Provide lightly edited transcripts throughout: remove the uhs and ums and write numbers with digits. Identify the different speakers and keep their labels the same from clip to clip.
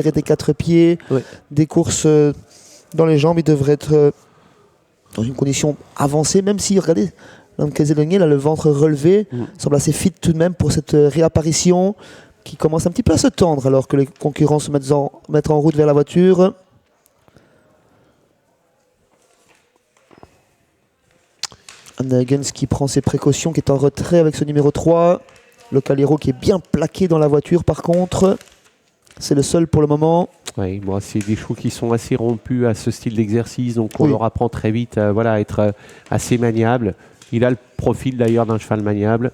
Speaker 1: et des 4 pieds, des courses dans les jambes. Il devrait être dans une condition avancée, même si, regardez, Lamkelze de Niel a le ventre relevé, semble assez fit tout de même pour cette réapparition qui commence un petit peu à se tendre alors que les concurrents se mettent en route vers la voiture. Huggins qui prend ses précautions, qui est en retrait avec ce numéro 3. Localiro qui est bien plaqué dans la voiture par contre. C'est le seul pour le moment.
Speaker 2: Oui, bon, c'est des chevaux qui sont assez rompus à ce style d'exercice, donc on leur apprend très vite à être assez maniable. Il a le profil d'ailleurs d'un cheval maniable.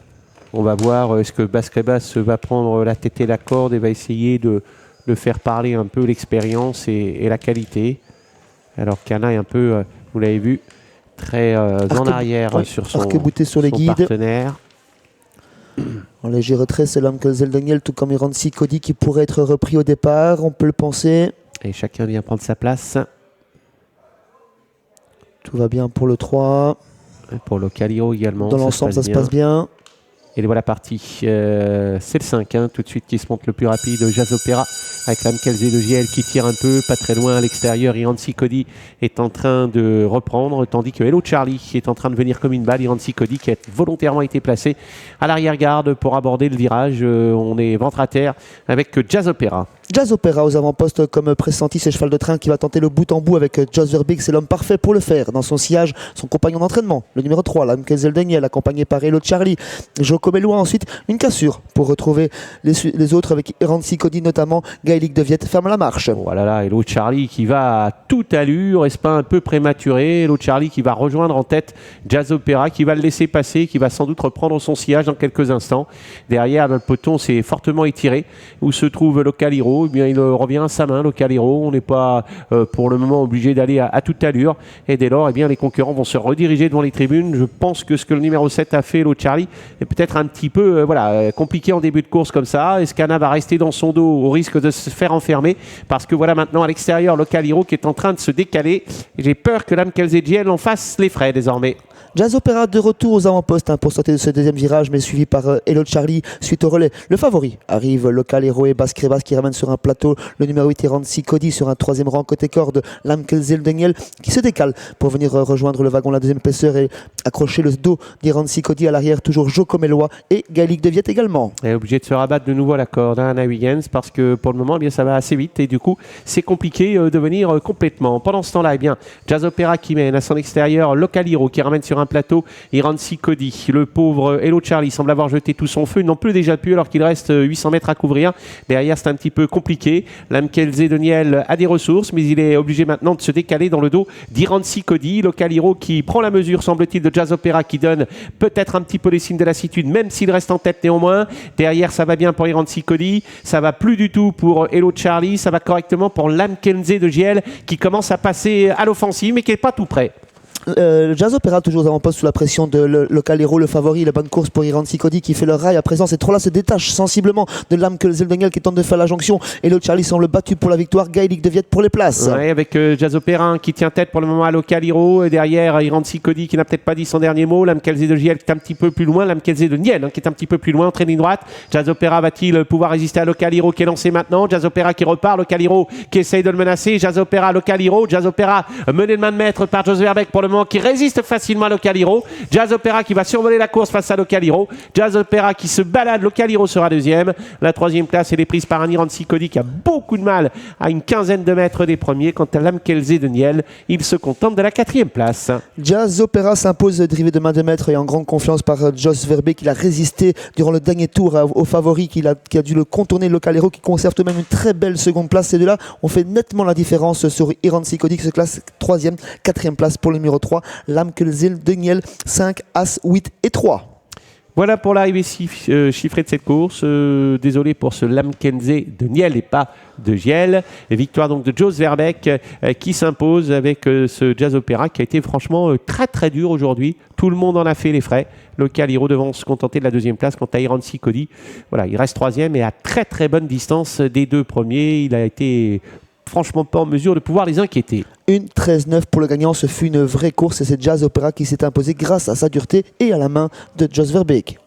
Speaker 2: On va voir est-ce que Basquebas va prendre la tête et la corde et va essayer de faire parler un peu l'expérience et la qualité. Alors Cana est un peu, vous l'avez vu, très en arrière sur son partenaire.
Speaker 1: En léger retrait, c'est Lamkelze de Niel, tout comme Iranzi Cody qui pourrait être repris au départ, on peut le penser.
Speaker 2: Et chacun vient prendre sa place.
Speaker 1: Tout va bien pour le 3.
Speaker 2: Et pour Localiro également.
Speaker 1: Dans l'ensemble, ça se passe bien.
Speaker 2: Et voilà parti. C'est le 5, tout de suite qui se monte le plus rapide. Jazz Opera avec Lamkelze de Niel qui tire un peu, pas très loin à l'extérieur. Iranzi Cody est en train de reprendre, tandis que Hello Charlie est en train de venir comme une balle. Iranzi Cody qui a volontairement été placé à l'arrière-garde pour aborder le virage. On est ventre à terre avec Jazz Opera.
Speaker 1: Jazz Opera aux avant-postes comme pressenti, ce cheval de train qui va tenter le bout en bout avec Jos Verbeek. C'est l'homme parfait pour le faire. Dans son sillage, son compagnon d'entraînement, le numéro 3, Lamkelze de Niel, accompagné par Hello Charlie. Joko Meloua ensuite, une cassure pour retrouver les autres avec Iranzi Cody notamment. Gaëlic de Viette ferme la marche.
Speaker 2: Voilà, là, Hello Charlie qui va à toute allure, est-ce pas un peu prématuré? Hello Charlie qui va rejoindre en tête Jazz Opera, qui va le laisser passer, qui va sans doute reprendre son sillage dans quelques instants. Derrière, le peloton s'est fortement étiré. Où se trouve Localiro? Eh bien, il revient à sa main, Localiro. On n'est pas pour le moment obligé d'aller à toute allure. Et dès lors, eh bien, les concurrents vont se rediriger devant les tribunes. Je pense que ce que le numéro 7 a fait, Hello Charlie, est peut-être un petit peu compliqué en début de course comme ça. Escana va rester dans son dos au risque de se faire enfermer. Parce que voilà maintenant à l'extérieur, Localiro qui est en train de se décaler. J'ai peur que Lamkelze de Niel en fasse les frais désormais.
Speaker 1: Jazz Opera de retour aux avant-postes pour sortir de ce deuxième virage, mais suivi par Hello Charlie suite au relais. Le favori arrive Localiro et Basquebas qui ramène sur un plateau le numéro 8 Iranzi Cody sur un troisième rang côté corde. Lamkelze de Niel qui se décale pour venir rejoindre le wagon la deuxième épaisseur et accrocher le dos d'Iranzi Cody à l'arrière. Toujours Joko Meloua et Gaëlic de Viette également.
Speaker 2: Il est obligé de se rabattre de nouveau à la corde, Anna Huygens, parce que pour le moment, eh bien, ça va assez vite et du coup, c'est compliqué de venir complètement. Pendant ce temps-là, eh bien, Jazz Opera qui mène à son extérieur, Localiro qui ramène sur un plateau Iranzi Cody. Le pauvre Hello Charlie semble avoir jeté tout son feu, non plus déjà pu alors qu'il reste 800 mètres à couvrir. Derrière, c'est un petit peu compliqué. Lamkelze de Niel a des ressources, mais il est obligé maintenant de se décaler dans le dos d'Iranzi Cody. Localiro qui prend la mesure, semble-t-il, de Jazz Opera qui donne peut-être un petit peu les signes de lassitude, même s'il reste en tête néanmoins. Derrière, ça va bien pour Iranzi Cody. Ça va plus du tout pour Hello Charlie. Ça va correctement pour Lamkelze de Niel qui commence à passer à l'offensive, mais qui n'est pas tout près.
Speaker 1: Jazz Opera toujours aux avant-postes sous la pression de Localiro, le favori. La bonne course pour Iranzi Cody qui fait le rail à présent. Ces trois-là se détachent sensiblement de Lamkelze de Niel qui tente de faire la jonction. Et le Charlie semble battu pour la victoire. Gaëlic de Viette pour les places.
Speaker 2: Ouais, avec Jazz Opera qui tient tête pour le moment à Localiro. Et derrière, Iranzi Cody qui n'a peut-être pas dit son dernier mot. Lamkelze de Niel qui est un petit peu plus loin. Lamkelze de Niel qui est un petit peu plus loin. Entrée ligne droite. Jazz Opera va-t-il pouvoir résister à Localiro qui est lancé maintenant? Jazz Opera qui repart. Localiro qui essaye de le menacer. Jazz Opera, Localiro. Jazz Opera mené de main de maître par Jos Verbeek pour le moment qui résiste facilement à Localiro. Jazz Opera qui va survoler la course face à Localiro. Jazz Opera qui se balade. Localiro sera deuxième. La troisième place elle est prise par un Iranzi Cody qui a beaucoup de mal à une quinzaine de mètres des premiers. Quant à Lamkelze de Niel, il se contente de la quatrième place.
Speaker 1: Jazz Opera s'impose drivé de main de maître et en grande confiance par Jos Verbeek. Il a résisté durant le dernier tour au favori qui a dû le contourner. Localiro qui conserve tout de même une très belle seconde place. Ces deux-là ont fait nettement la différence sur Iranzi Cody qui se classe troisième, quatrième place pour le numéro 3. Lamkelze de Niel, 5, As, 8 et 3.
Speaker 2: Voilà pour l'arrivée chiffrée de cette course. Désolé pour ce Lamkelze de Niel et pas de Giel. Victoire donc de Jos Verbeek qui s'impose avec ce Jazz Opera qui a été franchement très très dur aujourd'hui. Tout le monde en a fait les frais. Localiro devant se contenter de la deuxième place. Quant à Iranzi Cody, voilà, il reste troisième et à très très bonne distance des deux premiers. Il a été franchement pas en mesure de pouvoir les inquiéter.
Speaker 1: Une 13-9 pour le gagnant, ce fut une vraie course et c'est Jazz Opera qui s'est imposé grâce à sa dureté et à la main de Jos Verbeek.